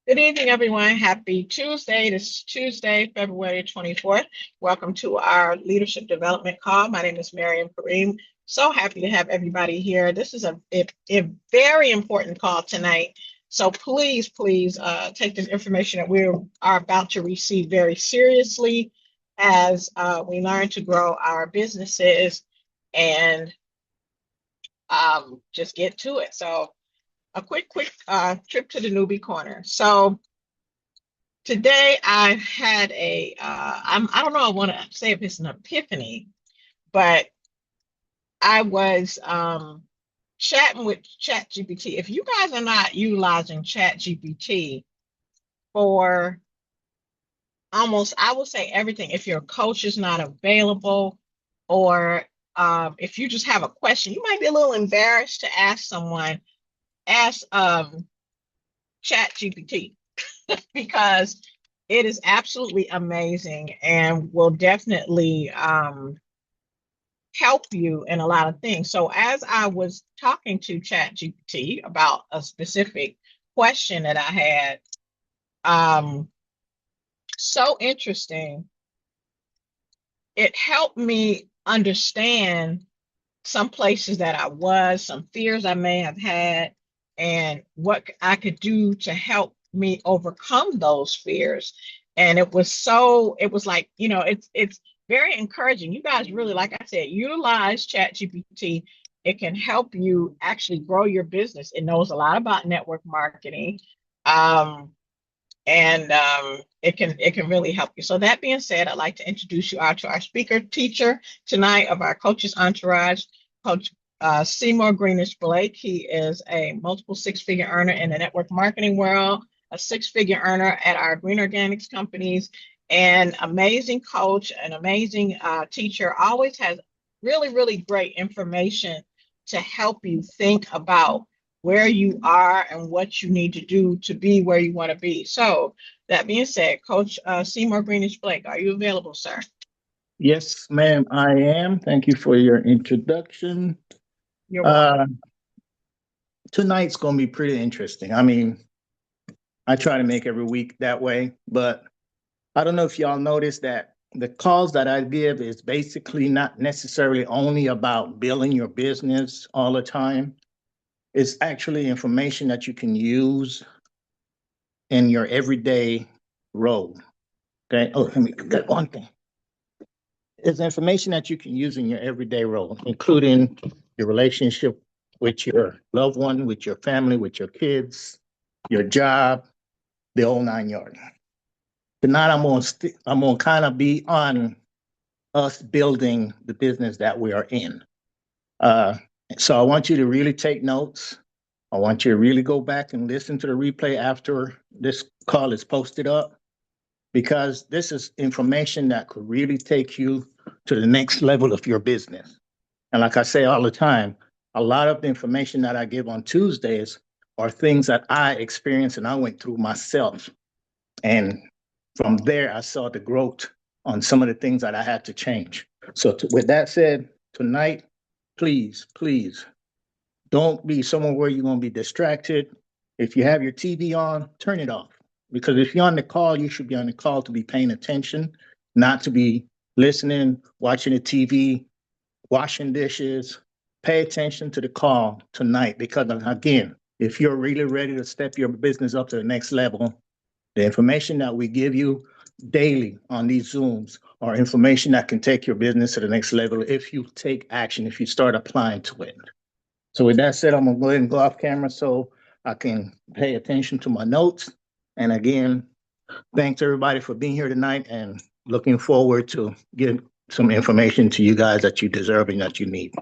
Good evening, everyone. Happy Tuesday. This is Tuesday, February 24th. Welcome to our leadership development call. My name is Miriam Kareem. So happy to have everybody here. This is a very important call tonight. So please take this information that we are about to receive very seriously as we learn to grow our businesses and just get to it. So a quick trip to the newbie corner. So today I had I don't know, I want to say if it's an epiphany, but I was chatting with ChatGPT. If you guys are not utilizing ChatGPT for almost, I will say everything, if your coach is not available or if you just have a question, you might be a little embarrassed to ask someone, ask ChatGPT because it is absolutely amazing and will definitely help you in a lot of things. So as I was talking to ChatGPT about a specific question that I had, um, so interesting, it helped me understand some places that I was, some fears I may have had, and what I could do to help me overcome those fears. And it was like, it's very encouraging. You guys really, like I said, utilize ChatGPT. It can help you actually grow your business. It knows a lot about network marketing. Um, and it can really help you. So that being said, I'd like to introduce you to our speaker teacher tonight of our coaches entourage, Coach Seymour Greenish Blake. He is a multiple six-figure earner in the network marketing world, a six-figure earner at our green organics companies, and amazing coach, an amazing teacher. Always has really great information to help you think about where you are and what you need to do to be where you want to be. So that being said, Coach Seymour Greenish Blake, are you available, sir? Yes, ma'am, I am. Thank you for your introduction. You're welcome. Uh, Tonight's going to be pretty interesting. I mean, I try to make every week that way, but I don't know if y'all noticed that the calls that I give is basically not necessarily only about building your business all the time. It's actually information that you can use in your everyday role. Okay. Oh, let me get one thing. It's information that you can use in your everyday role, including your relationship with your loved one, with your family, with your kids, your job, the whole 9 yards. Tonight, I'm gonna kind of be on us building the business that we are in. Uh, so I want you to really take notes. I want you to really go back and listen to the replay after this call is posted up, because this is information that could really take you to the next level of your business. And like I say all the time, a lot of the information that I give on Tuesdays are things that I experienced and I went through myself. And from there, I saw the growth on some of the things that I had to change. So, with that said, tonight, please don't be somewhere where you're going to be distracted. If you have your TV on, turn it off. Because if you're on the call, you should be on the call to be paying attention, not to be listening, watching the TV, washing dishes. Pay attention to the call tonight, because again, if you're really ready to step your business up to the next level, the information that we give you daily on these Zooms are information that can take your business to the next level if you take action, if you start applying to it. So with that said, I'm gonna go ahead and go off camera so I can pay attention to my notes. And again, thanks everybody for being here tonight, and looking forward to getting some information to you guys that you deserve and that you need.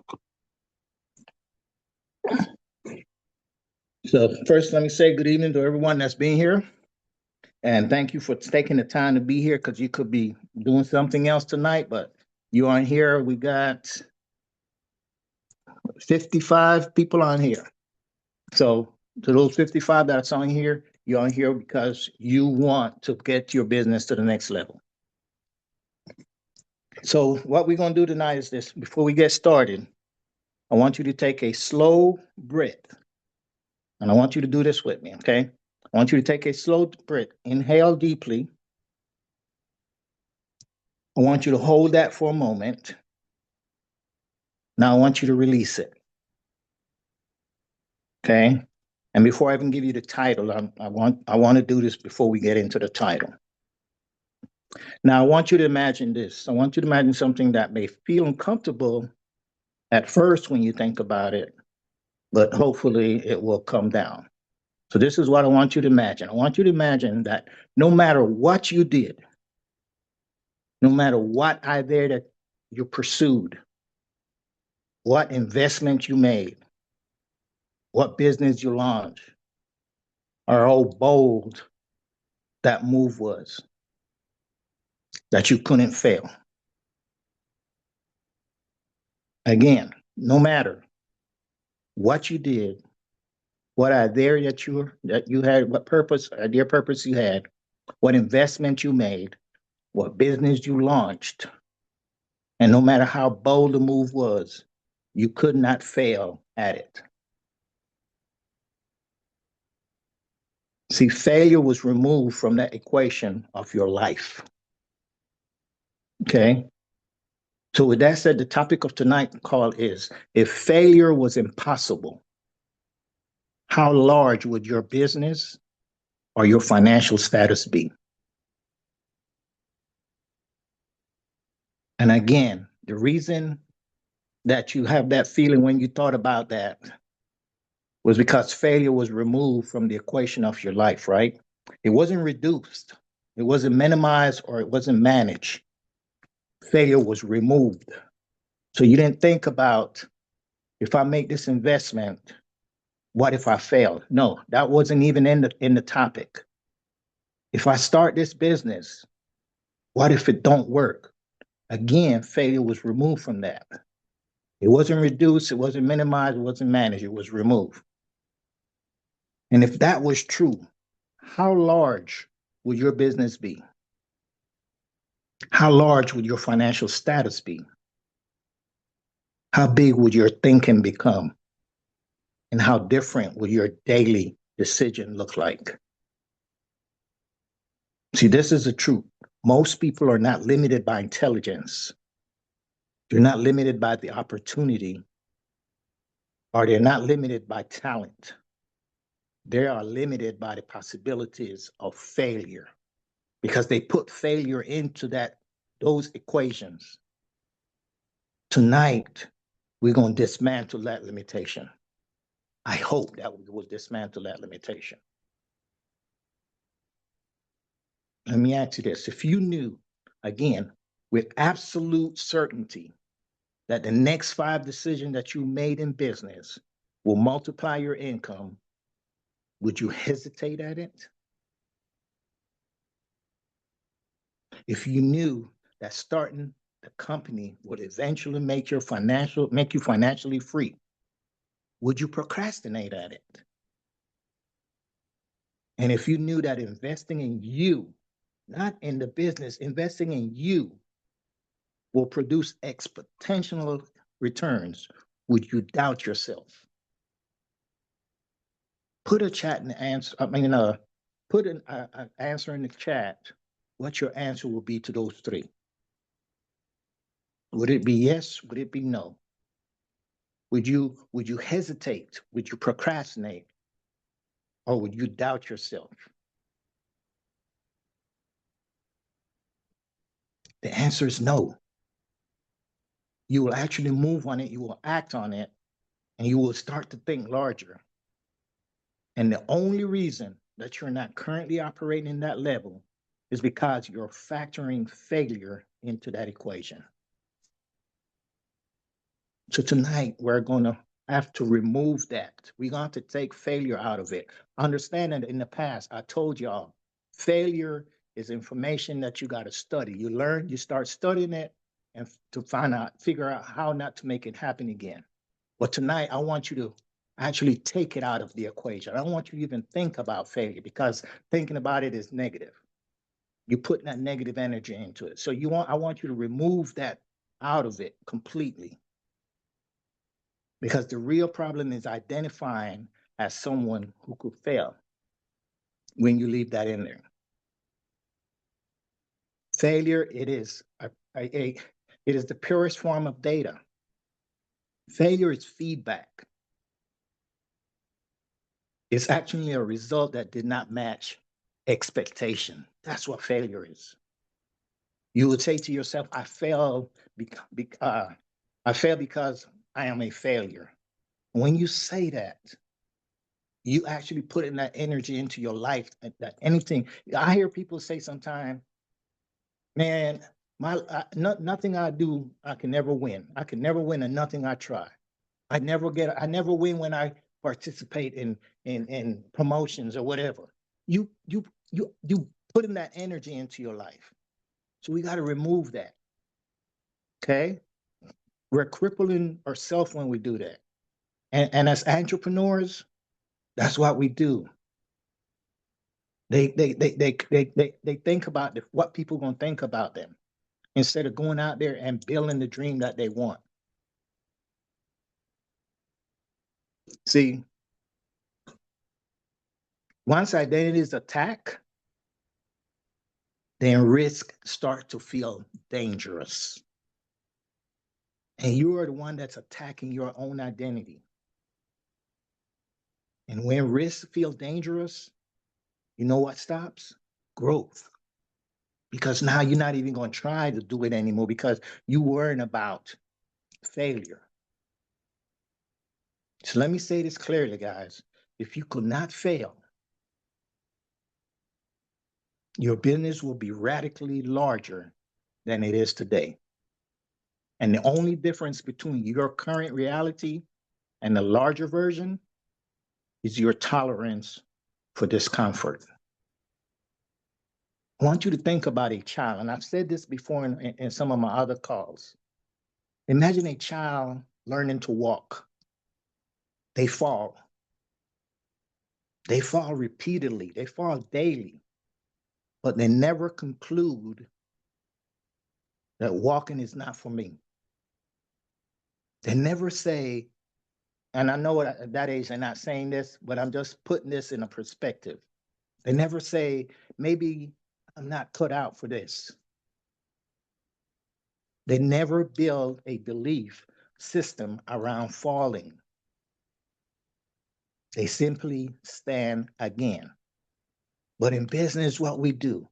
So first, let me say good evening to everyone that's being here. And thank you for taking the time to be here, because you could be doing something else tonight, but you are here. We got 55 people on here. So to those 55 that's on here, you're on here because you want to get your business to the next level. So what we're going to do tonight is this. Before we get started, I want you to take a slow breath. And I want you to do this with me, okay? I want you to take a slow breath, inhale deeply. I want you to hold that for a moment. Now I want you to release it, okay? And before I even give you the title, I want to do this before we get into the title. Now I want you to imagine this. I want you to imagine something that may feel uncomfortable at first when you think about it, but hopefully it will come down. So this is what I want you to imagine. I want you to imagine that no matter what you did, no matter what idea that you pursued, what investment you made, what business you launched, or how bold that move was, that you couldn't fail. Again, no matter what you did, what idea that you had, what idea purpose you had, what investment you made, what business you launched, and no matter how bold the move was, you could not fail at it. See, failure was removed from that equation of your life. Okay? So, with that said, the topic of tonight's call is, if failure was impossible, how large would your business or your financial status be? And again, the reason that you have that feeling when you thought about that was because failure was removed from the equation of your life, right? It wasn't reduced, it wasn't minimized, or it wasn't managed. Failure was removed. So you didn't think about, if I make this investment, what if I fail? No, that wasn't even in the topic. If I start this business, what if it don't work? Again, failure was removed from that. It wasn't reduced, it wasn't minimized, it wasn't managed, it was removed. And if that was true, how large would your business be? How large would your financial status be? How big would your thinking become? And how different would your daily decision look like? See, this is the truth. Most people are not limited by intelligence. They're not limited by the opportunity, or they're not limited by talent. They are limited by the possibilities of failure, because they put failure into those equations. Tonight, we're going to dismantle that limitation. I hope that we will dismantle that limitation. Let me ask you this. If you knew, again, with absolute certainty, that the next 5 decisions that you made in business will multiply your income, would you hesitate at it? If you knew that starting the company would eventually make you financially free, would you procrastinate at it? And if you knew that investing in you, not in the business, investing in you will produce exponential returns, would you doubt yourself? Put a chat in the answer. Put an answer in the chat. What your answer will be to those 3? Would it be yes? Would it be no? Would you hesitate? Would you procrastinate? Or would you doubt yourself? The answer is no. You will actually move on it, you will act on it, and you will start to think larger. And the only reason that you're not currently operating in that level is because you're factoring failure into that equation. So tonight, we're going to have to remove that. We're going to take failure out of it. Understand that in the past, I told y'all, failure is information that you got to study. You learn, you start studying it, and to figure out how not to make it happen again. But tonight, I want you to actually take it out of the equation. I don't want you to even think about failure, because thinking about it is negative. You're putting that negative energy into it. So I want you to remove that out of it completely. Because the real problem is identifying as someone who could fail when you leave that in there. Failure, it is the purest form of data. Failure is feedback. It's actually a result that did not match expectation. That's what failure is. You would say to yourself, I failed because I am a failure. When you say that, you actually put in that energy into your life. That anything I hear people say sometimes, man, nothing I do, I can never win. I can never win in nothing I try. I never win when I participate in promotions or whatever. You put in that energy into your life. So we got to remove that. Okay? We're crippling ourselves when we do that. And as entrepreneurs, that's what we do. They think about what people gonna think about them instead of going out there and building the dream that they want. See, once identity is attacked, then risk start to feel dangerous. And you are the one that's attacking your own identity. And when risk feels dangerous, you know what stops? Growth. Because now you're not even going to try to do it anymore because you worrying about failure. So let me say this clearly, guys. If you could not fail, your business will be radically larger than it is today. And the only difference between your current reality and the larger version is your tolerance for discomfort. I want you to think about a child, and I've said this before in some of my other calls. Imagine a child learning to walk. They fall. They fall repeatedly. They fall daily, but they never conclude that walking is not for me. They never say, and I know at that age they're not saying this, but I'm just putting this in a perspective. They never say, maybe I'm not cut out for this. They never build a belief system around falling. They simply stand again. But in business, what we do,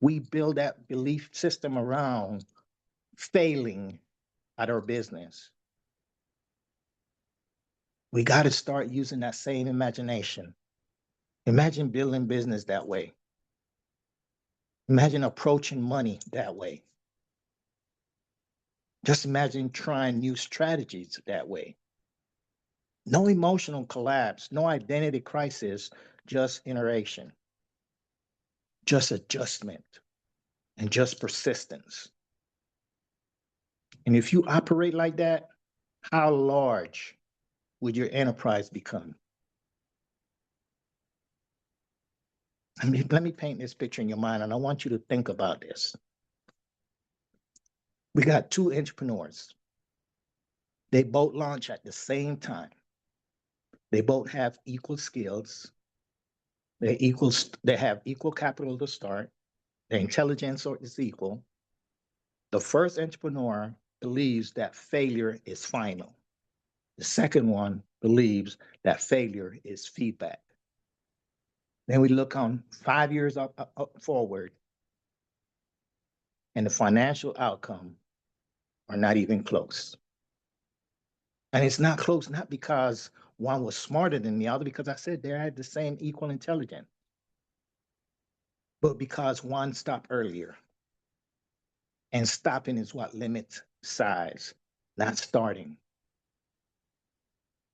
we build that belief system around failing at our business. We got to start using that same imagination. Imagine building business that way. Imagine approaching money that way. Just imagine trying new strategies that way. No emotional collapse, no identity crisis, just iteration, just adjustment, and just persistence. And if you operate like that, how large would your enterprise become? Let me paint this picture in your mind, and I want you to think about this. We got two entrepreneurs. They both launch at the same time. They both have equal skills. They have equal capital to start. Their intelligence is equal. The first entrepreneur believes that failure is final. The second one believes that failure is feedback. Then we look on 5 years up forward, and the financial outcome are not even close. And it's not close, not because one was smarter than the other, because I said they had the same equal intelligence, but because one stopped earlier. And stopping is what limits size, not starting.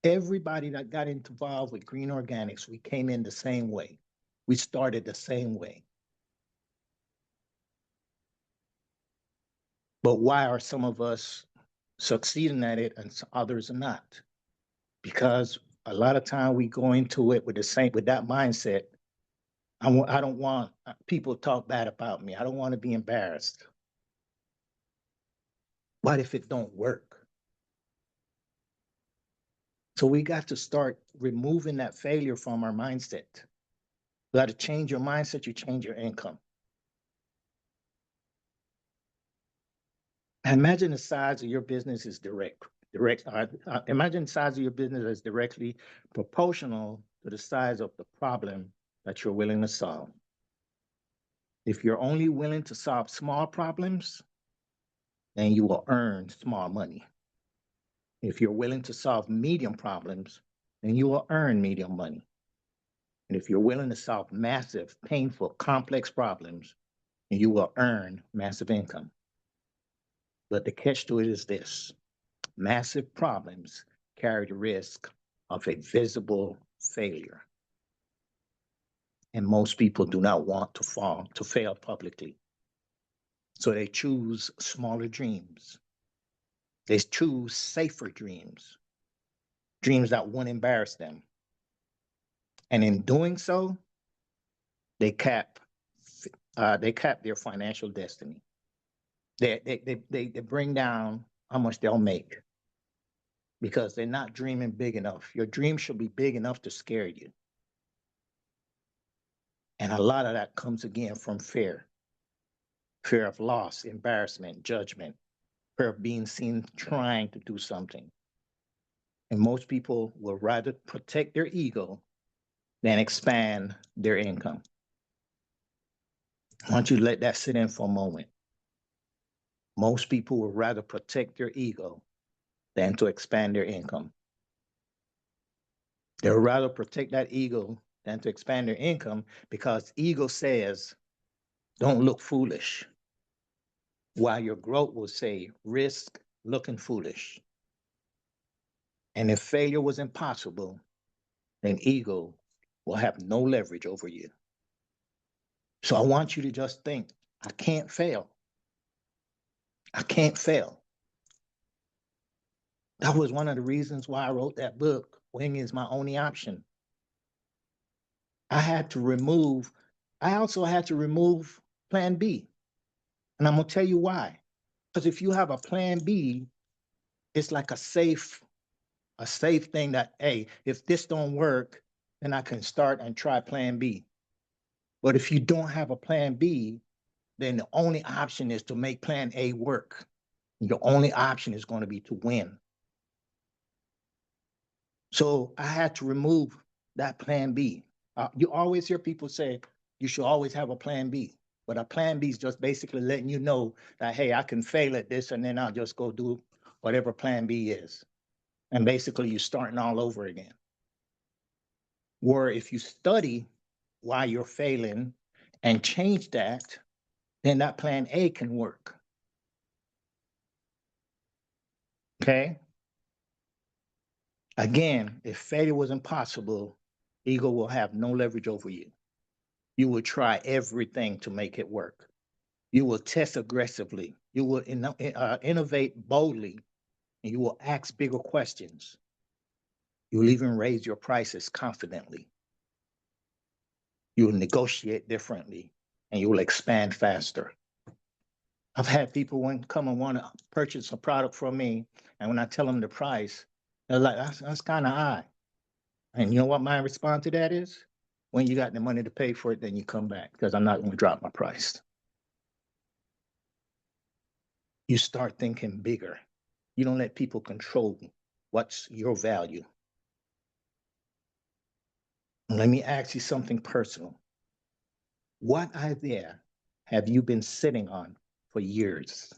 Everybody that got involved with Green Organics, we came in the same way. We started the same way. But why are some of us succeeding at it and others are not? Because a lot of time we go into it with that mindset. I don't want people to talk bad about me. I don't want to be embarrassed. What if it don't work? So we got to start removing that failure from our mindset. You got to change your mindset, you change your income. Imagine the size of your business is imagine the size of your business is directly proportional to the size of the problem that you're willing to solve. If you're only willing to solve small problems, then you will earn small money. If you're willing to solve medium problems, then you will earn medium money. And if you're willing to solve massive, painful, complex problems, then you will earn massive income. But the catch to it is this: massive problems carry the risk of a visible failure. And most people do not want to fail publicly. So they choose smaller dreams. They choose safer dreams, dreams that won't embarrass them. And in doing so, they cap their financial destiny. They bring down how much they'll make because they're not dreaming big enough. Your dream should be big enough to scare you. And a lot of that comes again from fear of loss, embarrassment, judgment, fear of being seen trying to do something. And most people will rather protect their ego than expand their income. I want you to let that sit in for a moment. Most people will rather protect their ego than to expand their income. They'll rather protect that ego than to expand their income because ego says, don't look foolish. While your growth will say, risk looking foolish. And if failure was impossible, then ego will have no leverage over you. So I want you to just think, I can't fail. I can't fail. That was one of the reasons why I wrote that book, Winning is My Only Option. I also had to remove plan B. And I'm gonna tell you why. Because if you have a plan B, it's like a safe thing that, hey, if this don't work, then I can start and try plan B. But if you don't have a plan B, then the only option is to make plan A work. Your only option is going to be to win. So I had to remove that plan B. You always hear people say you should always have a plan B. But a plan B is just basically letting you know that, hey, I can fail at this and then I'll just go do whatever plan B is. And basically you're starting all over again. Where if you study why you're failing and change that, then that plan A can work. Okay? Again, if failure was impossible, ego will have no leverage over you. You will try everything to make it work. You will test aggressively. You will innovate boldly, and you will ask bigger questions. You will even raise your prices confidently. You will negotiate differently, and you will expand faster. I've had people come and want to purchase a product from me, and when I tell them the price, they're like, that's kind of high. And you know what my response to that is? When you got the money to pay for it, then you come back because I'm not going to drop my price. You start thinking bigger. You don't let people control what's your value. Let me ask you something personal. What idea have you been sitting on for years?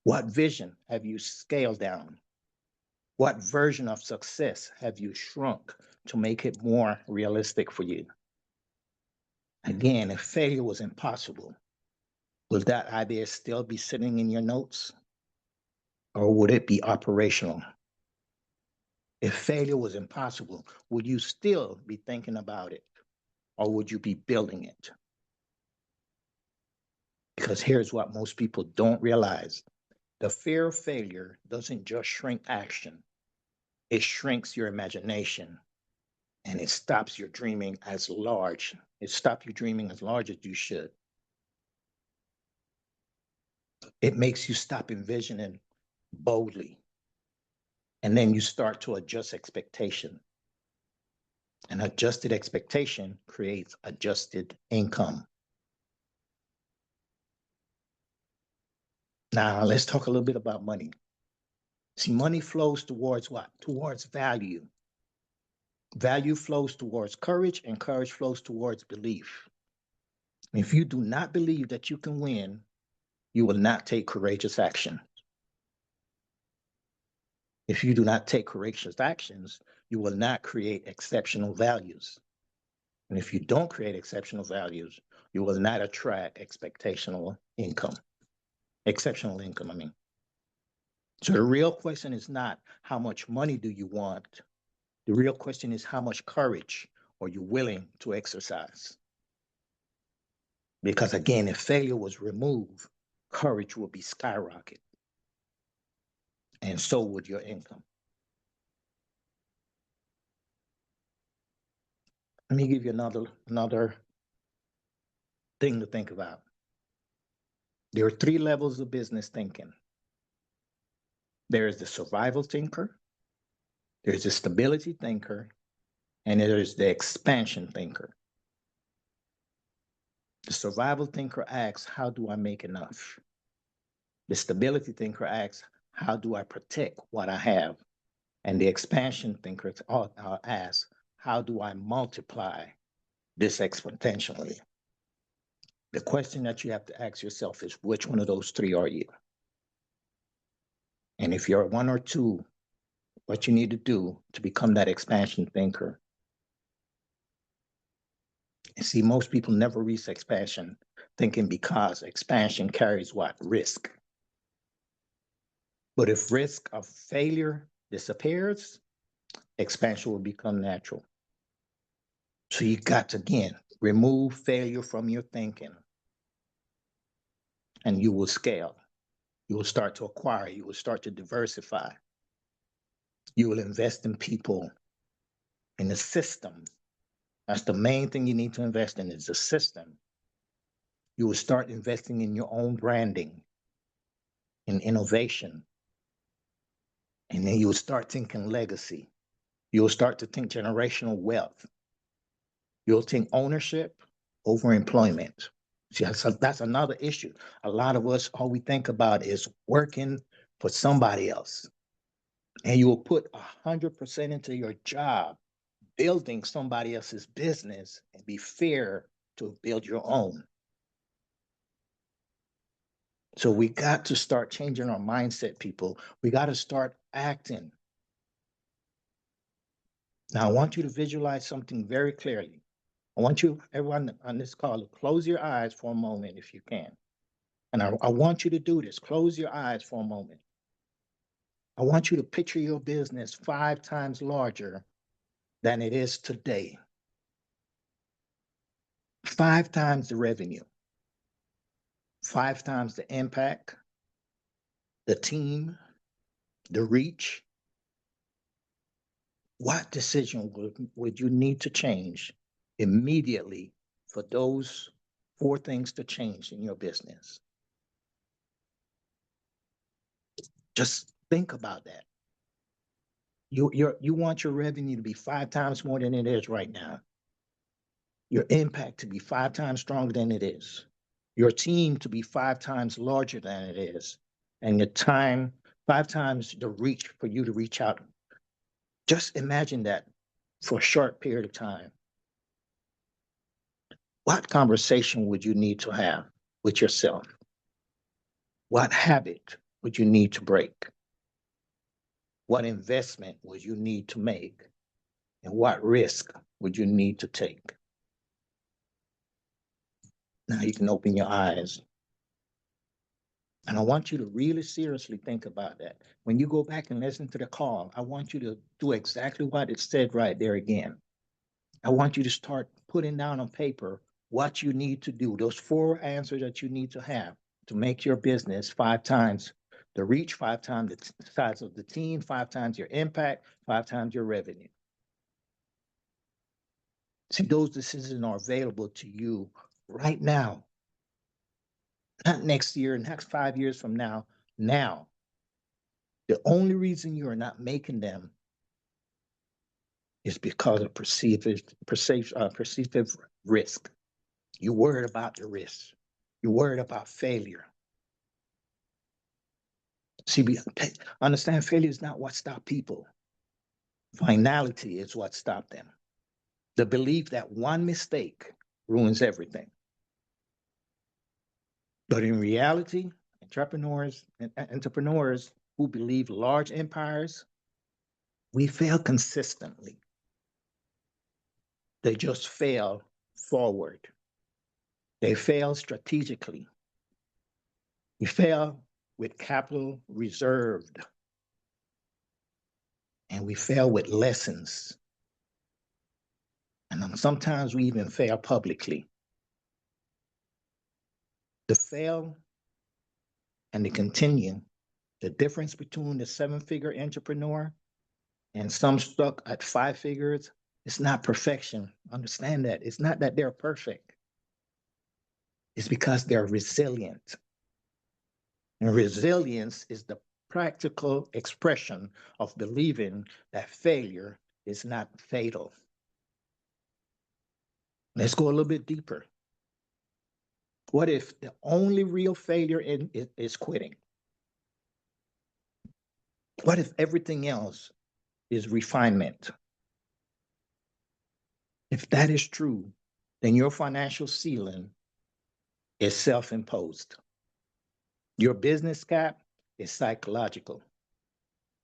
What vision have you scaled down? What version of success have you shrunk to make it more realistic for you? Again, if failure was impossible, would that idea still be sitting in your notes? Or would it be operational? If failure was impossible, would you still be thinking about it? Or would you be building it? Because here's what most people don't realize. The fear of failure doesn't just shrink action. It shrinks your imagination and it stops your dreaming as large. It stops you dreaming as large as you should. It makes you stop envisioning boldly. And then you start to adjust expectation. And adjusted expectation creates adjusted income. Now, let's talk a little bit about money. See, money flows towards what? Towards value. Value flows towards courage, and courage flows towards belief. If you do not believe that you can win, you will not take courageous action. If you do not take courageous actions, you will not create exceptional values. And if you don't create exceptional values, you will not attract exceptional income, I mean. So the real question is not how much money do you want? The real question is how much courage are you willing to exercise? Because again, if failure was removed, courage will be skyrocket. And so would your income. Let me give you another thing to think about. There are 3 levels of business thinking. There is the survival thinker, there's the stability thinker, and there is the expansion thinker. The survival thinker asks, how do I make enough? The stability thinker asks, how do I protect what I have? And the expansion thinker asks, how do I multiply this exponentially? The question that you have to ask yourself is, which one of those 3 are you? And if you're 1 or 2, what you need to do to become that expansion thinker. And see, most people never reach expansion thinking because expansion carries what? Risk. But if risk of failure disappears, expansion will become natural. So you got to, again, remove failure from your thinking and you will scale. You will start to acquire, you will start to diversify. You will invest in people, in the system. That's the main thing you need to invest in is the system. You will start investing in your own branding, in innovation. And then you will start thinking legacy. You will start to think generational wealth. You'll think ownership over employment. See, that's another issue. A lot of us, all we think about is working for somebody else. And you will put 100% into your job, building somebody else's business, and be fair to build your own. So we got to start changing our mindset, people. We got to start acting. Now, I want you to visualize something very clearly. I want you, everyone on this call, to close your eyes for a moment if you can. And I want you to do this. Close your eyes for a moment. I want you to picture your business 5 times larger than it is today. 5 times the revenue, 5 times the impact, the team, the reach. What decision would you need to change immediately for those 4 things to change in your business? Just think about that. You want your revenue to be 5 times more than it is right now. Your impact to be 5 times stronger than it is. Your team to be 5 times larger than it is. And your time, 5 times the reach for you to reach out. Just imagine that for a short period of time. What conversation would you need to have with yourself? What habit would you need to break? What investment would you need to make? And what risk would you need to take? Now you can open your eyes. And I want you to really seriously think about that. When you go back and listen to the call, I want you to do exactly what it said right there again. I want you to start putting down on paper what you need to do, those 4 answers that you need to have to make your business 5 times the reach, 5 times the size of the team, 5 times your impact, 5 times your revenue. See, those decisions are available to you right now. Not next year, next 5 years from now, now. The only reason you are not making them is because of perceived risk. You're worried about the risk. You're worried about failure. See, understand failure is not what stopped people. Finality is what stopped them. The belief that one mistake ruins everything. But in reality, entrepreneurs who believe large empires, we fail consistently. They just fail forward. They fail strategically. We fail with capital reserved. And we fail with lessons. And sometimes we even fail publicly. The fail and the continue, the difference between the 7-figure entrepreneur and some stuck at 5 figures, it's not perfection. Understand that. It's not that they're perfect. It's because they're resilient. And resilience is the practical expression of believing that failure is not fatal. Let's go a little bit deeper. What if the only real failure is quitting? What if everything else is refinement? If that is true, then your financial ceiling is self-imposed. Your business cap is psychological.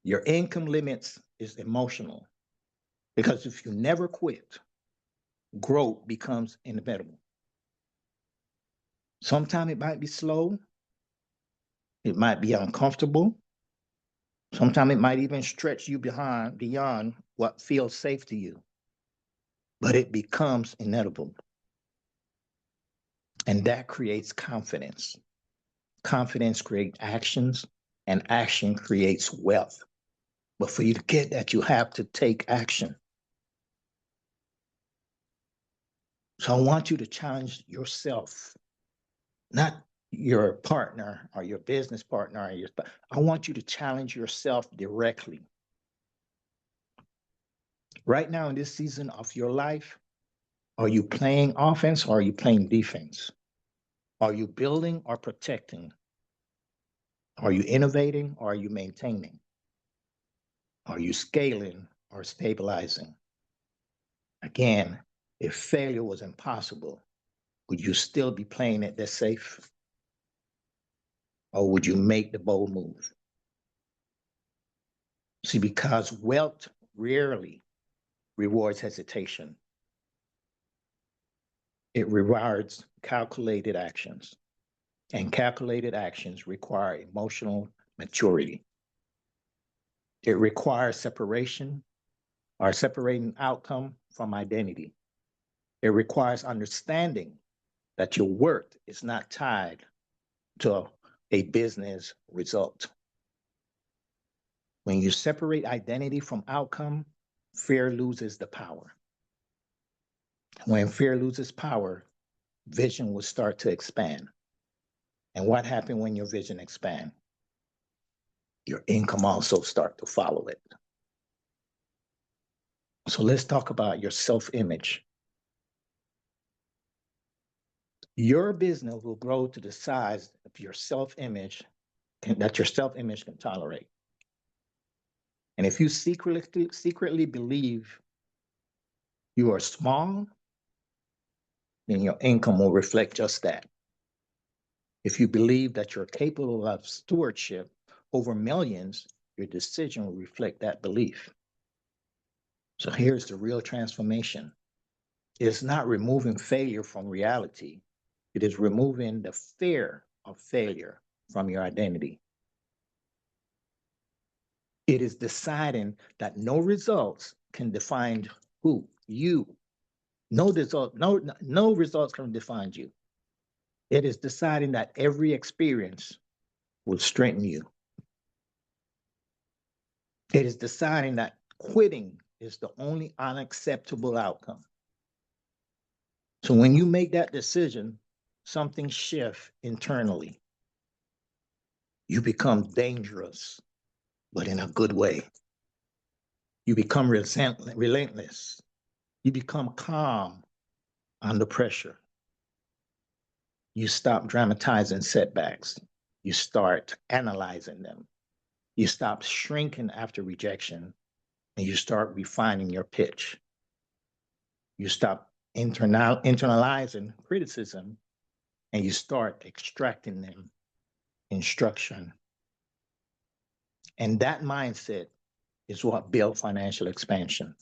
Your income limits is emotional. Because if you never quit, growth becomes inevitable. Sometimes it might be slow. It might be uncomfortable. Sometimes it might even stretch you beyond what feels safe to you. But it becomes inevitable. And that creates confidence. Confidence creates actions, and action creates wealth. But for you to get that, you have to take action. So I want you to challenge yourself, not your partner or your business partner. I want you to challenge yourself directly. Right now in this season of your life, are you playing offense or are you playing defense? Are you building or protecting? Are you innovating or are you maintaining? Are you scaling or stabilizing? Again, if failure was impossible, would you still be playing it this safe? Or would you make the bold move? See, because wealth rarely rewards hesitation. It rewards calculated actions. And calculated actions require emotional maturity. It requires separation or separating outcome from identity. It requires understanding that your worth is not tied to a business result. When you separate identity from outcome, fear loses the power. When fear loses power, vision will start to expand. And what happens when your vision expands? Your income also start to follow it. So let's talk about your self-image. Your business will grow to the size of your self-image that your self-image can tolerate. And if you secretly believe you are small, then your income will reflect just that. If you believe that you're capable of stewardship over millions, your decision will reflect that belief. So here's the real transformation. It's not removing failure from reality. It is removing the fear of failure from your identity. It is deciding that no results can define who you. No results can define you. It is deciding that every experience will strengthen you. It is deciding that quitting is the only unacceptable outcome. So when you make that decision, something shifts internally. You become dangerous. but in a good way. You become relentless. You become calm under pressure. You stop dramatizing setbacks. You start analyzing them. You stop shrinking after rejection, and you start refining your pitch. You stop internalizing criticism, and you start extracting them instruction. And that mindset is what built financial expansion.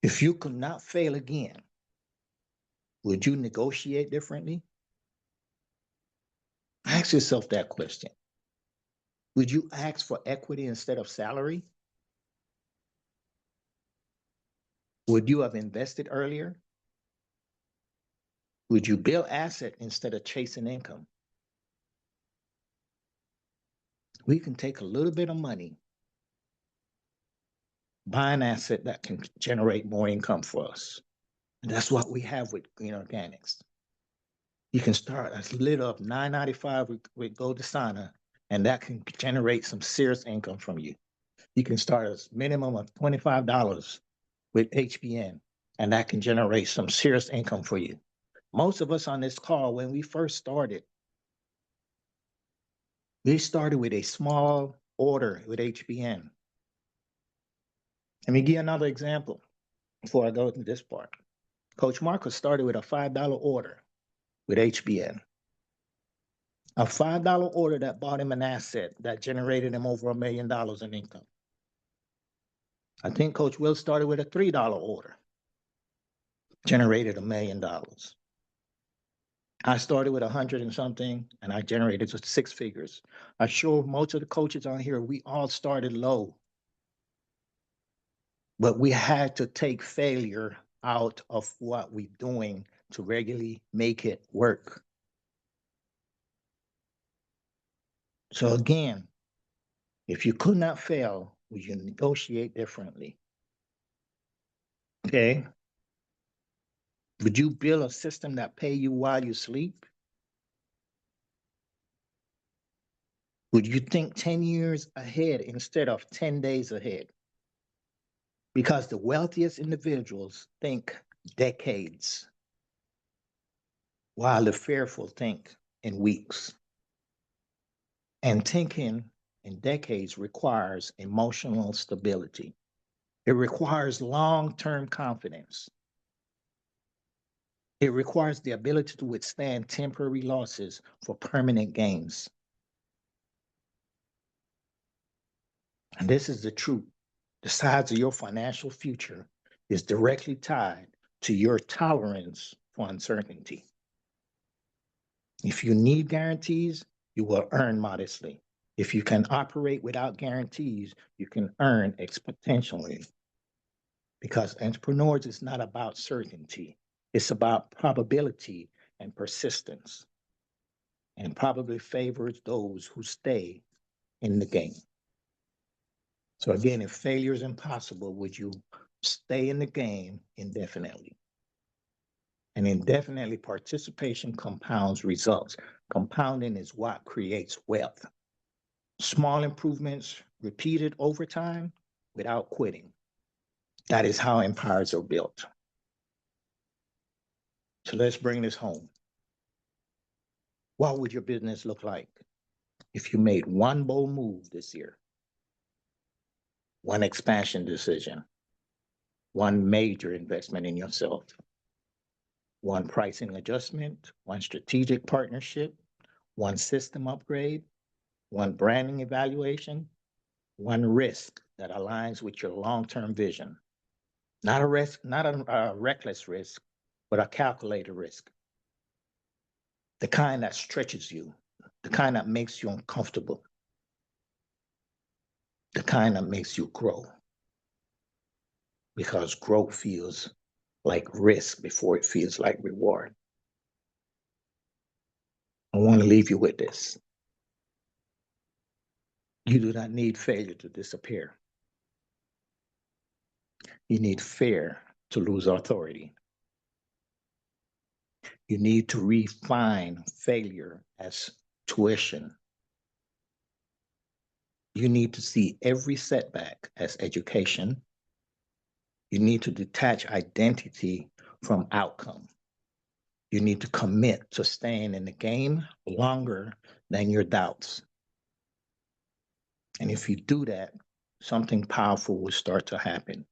If you could not fail again, would you negotiate differently? Ask yourself that question. Would you ask for equity instead of salary? Would you have invested earlier? Would you build asset instead of chasing income? We can take a little bit of money, buy an asset that can generate more income for us. And that's what we have with Green Organics. You can start as little of $9.95 with Gold Desana, and that can generate some serious income from you. You can start as minimum of $25 with HBN, and that can generate some serious income for you. Most of us on this call, when we first started, we started with a small order with HBN. Let me give you another example before I go into this part. Coach Marcus started with a $5 order with HBN. A $5 order that bought him an asset that generated him over $1 million in income. I think Coach Will started with a $3 order, generated $1 million. I started with 100 and something, and I generated 6 figures. I'm sure most of the coaches on here, we all started low, but we had to take failure out of what we're doing to regularly make it work. So again, if you could not fail, would you negotiate differently? Okay. Would you build a system that pay you while you sleep? Would you think 10 years ahead instead of 10 days ahead? Because the wealthiest individuals think decades, while the fearful think in weeks. And thinking in decades requires emotional stability. It requires long-term confidence. It requires the ability to withstand temporary losses for permanent gains. And this is the truth. The size of your financial future is directly tied to your tolerance for uncertainty. If you need guarantees, you will earn modestly. If you can operate without guarantees, you can earn exponentially. Because entrepreneurs is not about certainty. It's about probability and persistence. And probably favors those who stay in the game. So again, if failure is impossible, would you stay in the game indefinitely? And indefinitely, participation compounds results. Compounding is what creates wealth. Small improvements repeated over time without quitting. That is how empires are built. So let's bring this home. What would your business look like if you made one bold move this year? One expansion decision, one major investment in yourself, one pricing adjustment, one strategic partnership, one system upgrade, one branding evaluation, one risk that aligns with your long-term vision. Not a reckless risk, but a calculated risk. The kind that stretches you, the kind that makes you uncomfortable, the kind that makes you grow. Because growth feels like risk before it feels like reward. I want to leave you with this. You do not need failure to disappear. You need fear to lose authority. You need to refine failure as tuition. You need to see every setback as education. You need to detach identity from outcome. You need to commit to staying in the game longer than your doubts. And if you do that, something powerful will start to happen.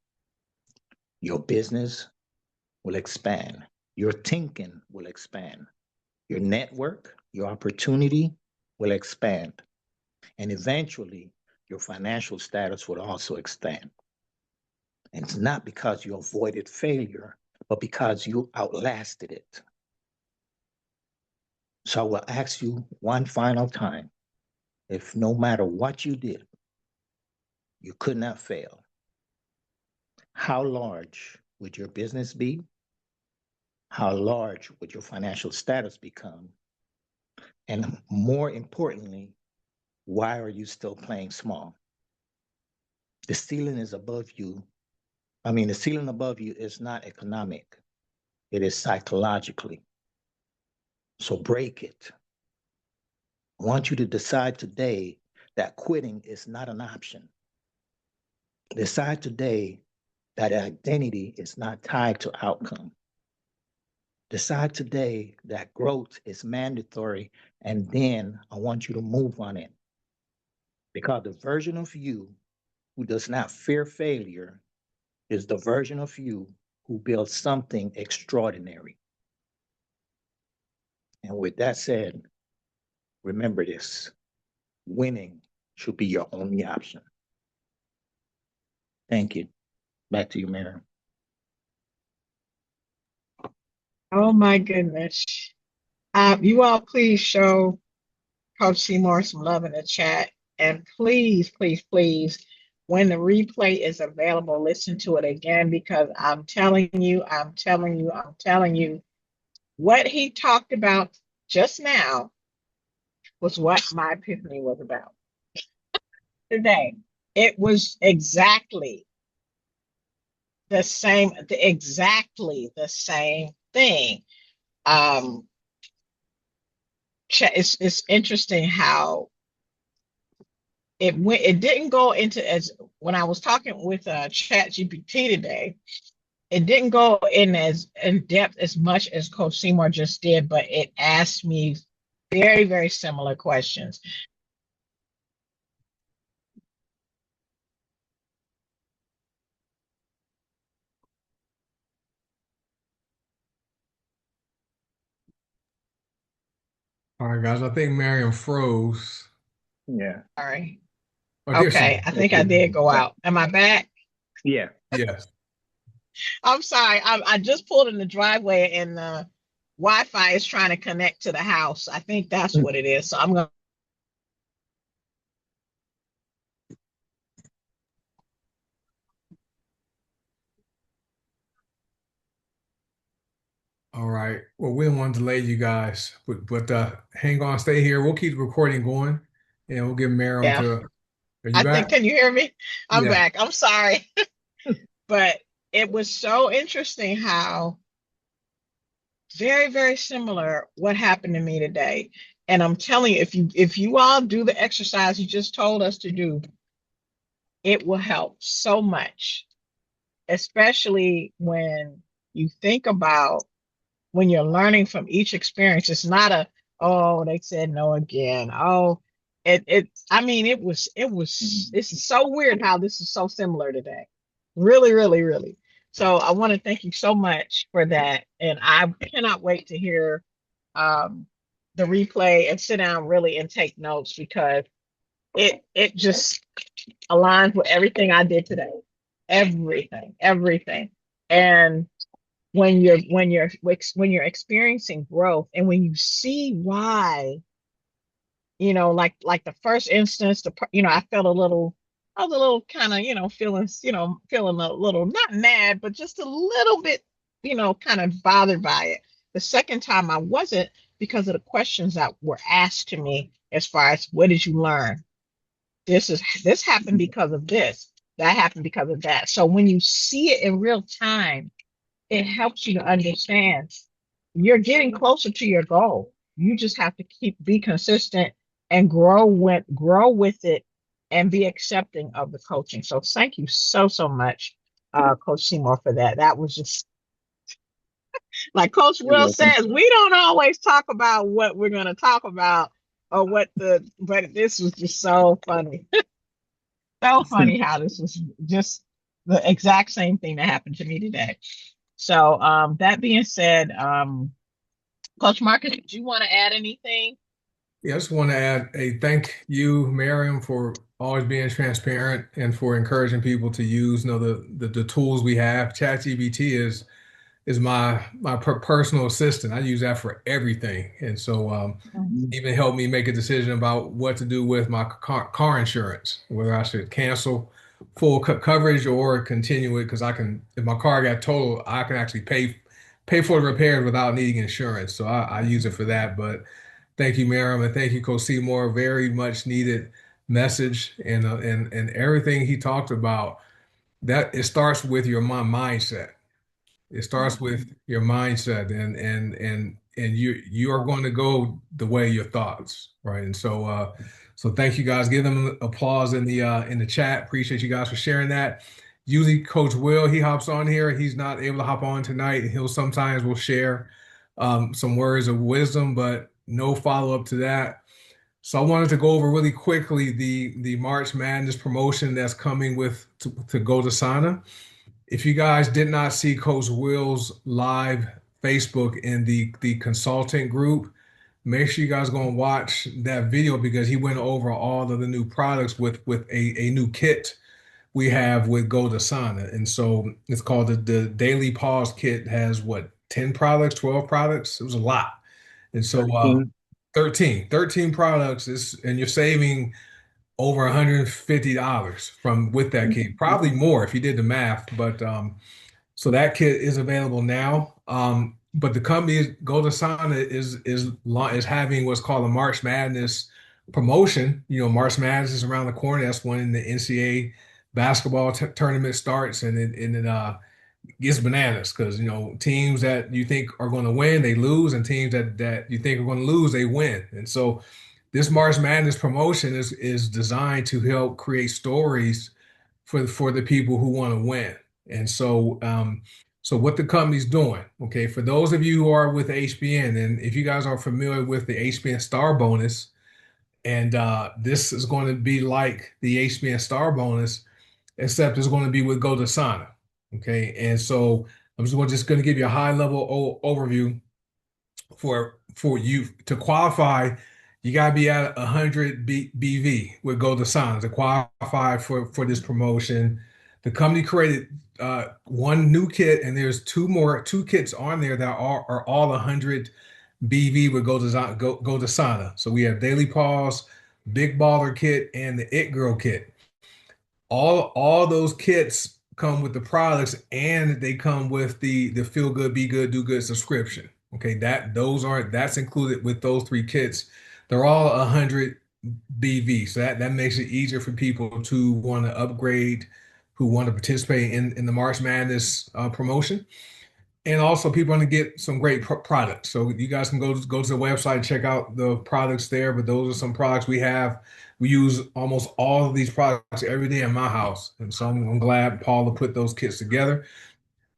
Your business will expand. Your thinking will expand. Your network, your opportunity will expand. And eventually, your financial status will also expand. And it's not because you avoided failure, but because you outlasted it. So I will ask you one final time, if no matter what you did, you could not fail, how large would your business be? How large would your financial status become? And more importantly, why are you still playing small? The ceiling is above you. The ceiling above you is not economic, it is psychologically. So break it. I want you to decide today that quitting is not an option. Decide today that identity is not tied to outcome. Decide today that growth is mandatory, and then I want you to move on it. Because the version of you who does not fear failure is the version of you who builds something extraordinary. And with that said, remember this: winning should be your only option. Thank you. Back to you, Mary. Oh my goodness. You all please show Coach Seymour some love in the chat. And please, please, please, when the replay is available, listen to it again, because I'm telling you, I'm telling you, I'm telling you, what he talked about just now was what my epiphany was about today. It was exactly the same thing. Um, it's interesting how it didn't go into, as when I was talking with Chat GPT today, it didn't go as in depth as much as Coach Seymour just did, but it asked me very, very similar questions. All right, guys. I think Mariam froze. Yeah. All right. Oh, there she Okay, I think I did go out. Am I back? Yeah. Yes. I'm sorry. I just pulled in the driveway and the Wi-Fi is trying to connect to the house. I think that's what it is. So I'm going to. All right. Well, we don't want to delay you guys, but hang on, stay here. We'll keep the recording going, and we'll give Mariam Yeah, to. Are you I think, back? can you hear me? I'm Yeah. back. I'm sorry. But it was so interesting how very, very similar what happened to me today. And I'm telling you, if you all do the exercise you just told us to do, it will help so much, especially when you think about when you're learning from each experience. It's not a, oh, they said no again. Oh, this is so weird how this is so similar today. Really, really, really. So I want to thank you so much for that. And I cannot wait to hear um, the replay and sit down really and take notes, because it just aligns with everything I did today. Everything, everything. And when you're experiencing growth, and when you see why, like the first instance, I felt I was a little kind of, feeling a little, not mad, but just a little bit, kind of bothered by it. The second time I wasn't, because of the questions that were asked to me, as far as, what did you learn? This happened because of this, that happened because of that. So when you see it in real time, it helps you to understand you're getting closer to your goal. You just have to be consistent and grow with it and be accepting of the coaching. So thank you so much, Coach Seymour, for that. That was just like Coach You're Will welcome. says, we don't always talk about what we're going to talk about or but this was just so funny. So funny how this was just the exact same thing that happened to me today. So, that being said, Coach Marcus, do you want to add anything? Yeah, I just want to add a thank you, Miriam, for always being transparent and for encouraging people to use, the tools we have. ChatGPT is my personal assistant. I use that for everything, and so Mhm. even helped me make a decision about what to do with my car insurance, whether I should cancel full coverage or continue it because I can, if my car got totaled, I can actually pay for the repairs without needing insurance. So I use it for that. But thank you, Miriam, and thank you, Coach Seymour. Very much needed message and everything he talked about. That it starts with your mindset. It starts with your mindset, and you are going to go the way your thoughts, right? And so so thank you guys. Give them applause in the chat. Appreciate you guys for sharing that. Usually Coach Will, he hops on here. He's not able to hop on tonight. He'll sometimes will share some words of wisdom, but no follow up to that. So I wanted to go over really quickly the March Madness promotion that's coming with to Go to Sana. If you guys did not see Coach Will's live Facebook in the consultant group, make sure you guys go and watch that video because he went over all of the new products with a new kit we have with Go to Sana. And so it's called the Daily Pause Kit. Has what, 10 products, 12 products? It was a lot. And so 13. 13 products is, and you're saving over $150 from with that kit, probably more if you did the math. But so that kit is available now. But the company Golden Sana is having what's called a March Madness promotion. You know, March Madness is around the corner. That's when the NCAA basketball tournament starts, and it gets bananas because teams that you think are going to win, they lose, and teams that you think are going to lose, they win. And so this March Madness promotion is designed to help create stories for the people who want to win. And so so what the company's doing, okay, for those of you who are with HBN, and if you guys are familiar with the HBN Star Bonus, and this is going to be like the HBN Star Bonus, except it's going to be with Go to Sana. Okay, and so I'm just going to give you a high level overview for you to qualify. You got to be at 100 BV with Go to Sana to qualify for this promotion. The company created one new kit, and there's two kits on there that are all 100 BV with Go to Sana. So we have Daily Pause, Big Baller Kit, and the It Girl Kit. All those kits come with the products, and they come with the Feel Good, Be Good, Do Good subscription. Okay, that's included with those three kits. They're all 100 BV, so that makes it easier for people to want to upgrade, who want to participate in the March Madness promotion. And also, people want to get some great products. So you guys can go to the website and check out the products there. But those are some products we have. We use almost all of these products every day in my house, and so I'm glad Paula put those kits together.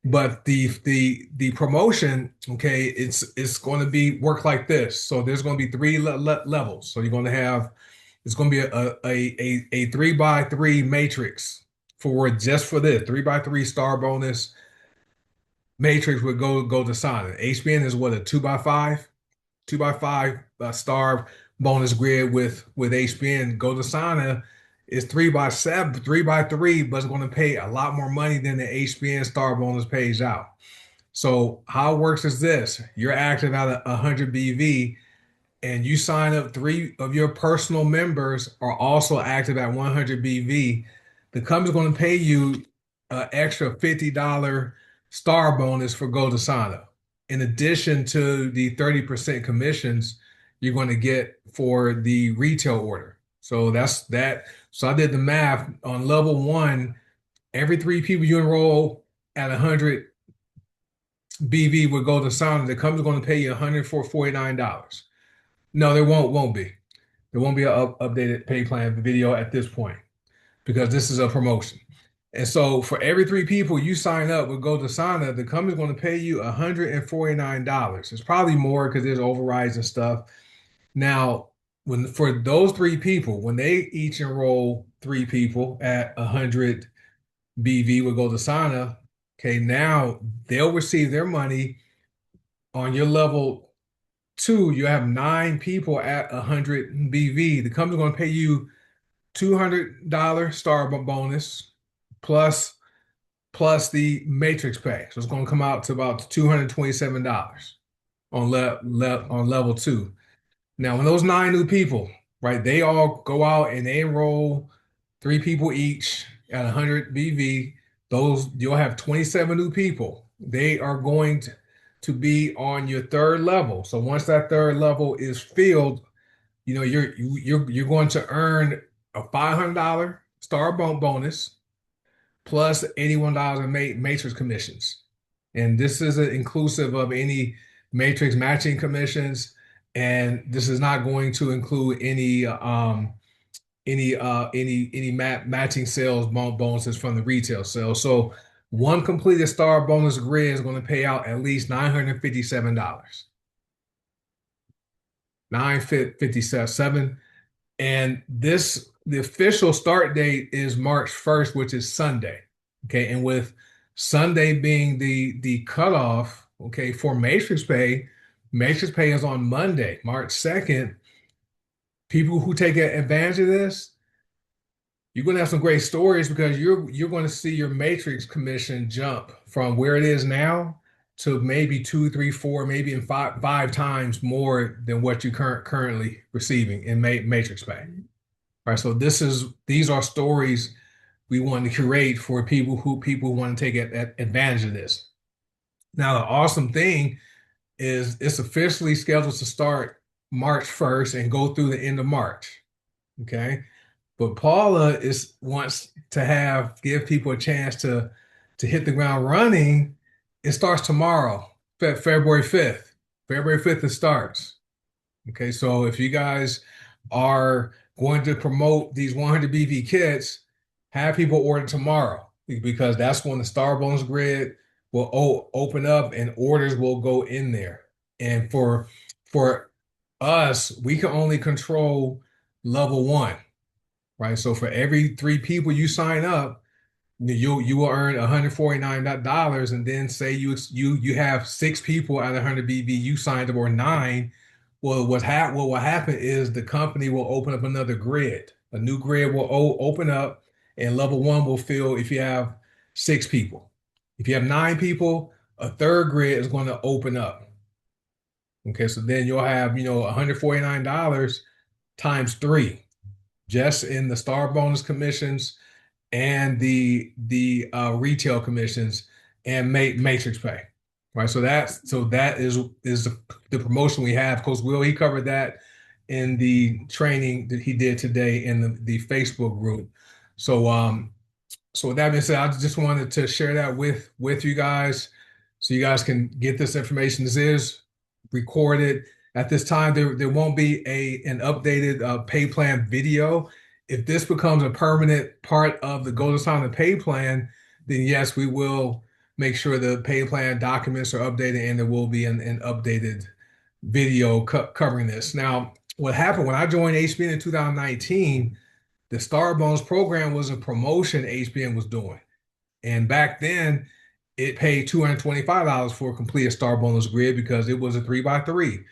But the promotion, okay, it's going to be work like this. So there's going to be three levels. So you're going to have it's going to be a 3x3 matrix for just for this 3x3 star bonus matrix would go to Sana. HBN is what, a 2x5 star bonus grid with HBN. Go to Sana is 3x7, 3x3, but it's going to pay a lot more money than the HBN star bonus pays out. So how it works is this: you're active at 100 BV, and you sign up, three of your personal members are also active at 100 BV. The company's going to pay you an extra $50 star bonus for Go to Sana, in addition to the 30% commissions you're going to get for the retail order. So that's that. So I did the math on level one. Every three people you enroll at 100 BV would Go to Sana. The company's going to pay you $149. No, there won't be. There won't be an updated pay plan video at this point because this is a promotion. And so for every three people you sign up with GoToSana, the company's going to pay you $149. It's probably more because there's overrides and stuff. Now, when for those three people, when they each enroll three people at 100 BV with GoToSana, okay, now they'll receive their money on your level two. You have nine people at 100 BV. The company's going to pay you $200 star bonus plus the matrix pay. So it's going to come out to about $227 on level two. Now, when those nine new people, right, they all go out and they enroll three people each at 100 BV, those you'll have 27 new people. They are going to be on your third level. So once that third level is filled, you know you're going to earn a $500 star bonus plus $81 in matrix commissions. And this is inclusive of any matrix matching commissions. And this is not going to include any matching sales bonuses from the retail sales. So one completed star bonus grid is going to pay out at least $957. 957. And the official start date is March 1st, which is Sunday. Okay. And with Sunday being the cutoff, okay, for Matrix Pay is on Monday, March 2nd. People who take advantage of this, you're going to have some great stories because you're going to see your Matrix commission jump from where it is now to maybe two, three, four, maybe in five times more than what you're currently receiving in Matrix Pay. All right, so these are stories we want to curate for people who want to take advantage of this. Now, the awesome thing is it's officially scheduled to start March 1st and go through the end of March. Okay. But Paula wants to give people a chance to hit the ground running. It starts tomorrow, February 5th. February 5th it starts. Okay, so if you guys are going to promote these 100 BV kits, have people order tomorrow because that's when the Star Bonus grid will open up and orders will go in there. And for us, we can only control level one, right? So for every three people you sign up, you will earn $149, and then say you have six people at 100 BV you signed up or nine. Well, what will happen is the company will open up another grid. A new grid will open up, and level one will fill if you have six people. If you have nine people, a third grid is going to open up. Okay, so then you'll have $149 times three, just in the star bonus commissions and the retail commissions and matrix pay. Right, so that is the promotion we have. Of course, he covered that in the training that he did today in the Facebook group. So with that being said, I just wanted to share that with you guys, so you guys can get this information. This is recorded at this time. There won't be an updated pay plan video. If this becomes a permanent part of the GoToSana pay plan, then yes, we will make sure the pay plan documents are updated, and there will be an updated video covering this. Now, what happened when I joined HBN in 2019, the Star Bonus program was a promotion HBN was doing. And back then, it paid $225 for a completed Star Bonus grid because it was a 3x3.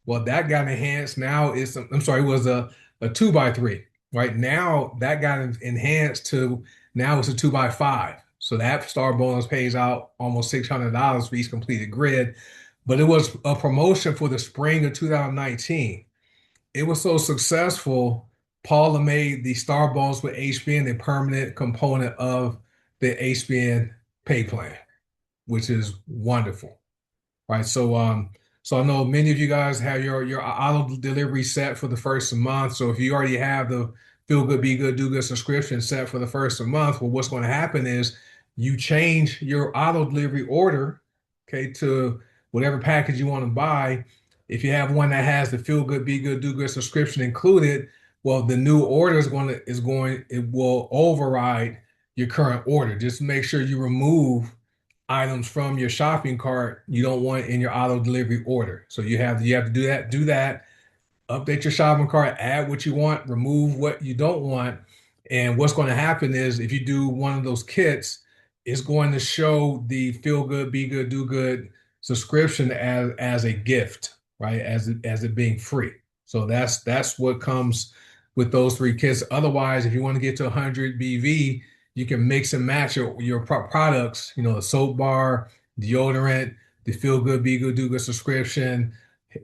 Well, that got enhanced. Now it was a 2x3. Right now, that got enhanced to now it's a 2x5. So that Star Bonus pays out almost $600 for each completed grid. But it was a promotion for the spring of 2019. It was so successful, Paula made the Star Bonus with HBN a permanent component of the HBN pay plan, which is wonderful. Right. So I know many of you guys have your auto delivery set for the first month. So if you already have the Feel Good, Be Good, Do Good subscription set for the first month, well, what's going to happen is you change your auto delivery order, okay, to whatever package you want to buy. If you have one that has the Feel Good, Be Good, Do Good subscription included, well, the new order it will override your current order. Just make sure you remove items from your shopping cart you don't want in your auto delivery order. So you have to do that, update your shopping cart, add what you want, remove what you don't want. And what's going to happen is if you do one of those kits, it's going to show the Feel Good, Be Good, Do Good subscription as a gift, right? As it being free. So that's what comes with those three kits. Otherwise, if you want to get to 100 BV, you can mix and match your products, the soap bar, deodorant, the Feel Good, Be Good, Do Good subscription,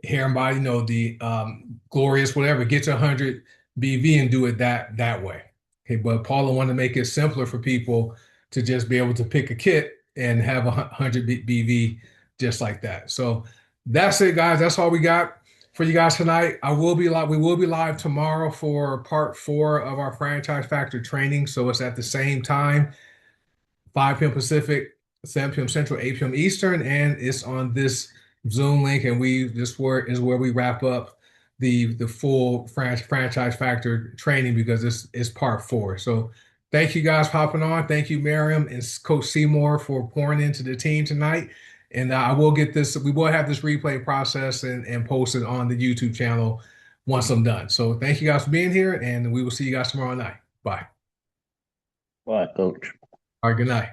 hair and body, the glorious, whatever, get to 100 BV and do it that way. Okay, but Paula wanted to make it simpler for people to just be able to pick a kit and have 100 BV just like that. So that's it, guys. That's all we got for you guys tonight. We will be live tomorrow for part 4 of our Franchise Factor training. So it's at the same time, 5 p.m. Pacific, 7 p.m. Central, 8 p.m. Eastern, and it's on this Zoom link. And this is where we wrap up the full Franchise Factor training, because this is part 4. So thank you guys for hopping on. Thank you, Miriam and Coach Seymour, for pouring into the team tonight. And we will have this replay process and posted on the YouTube channel once I'm done. So thank you guys for being here, and we will see you guys tomorrow night. Bye. Bye, Coach. All right, good night.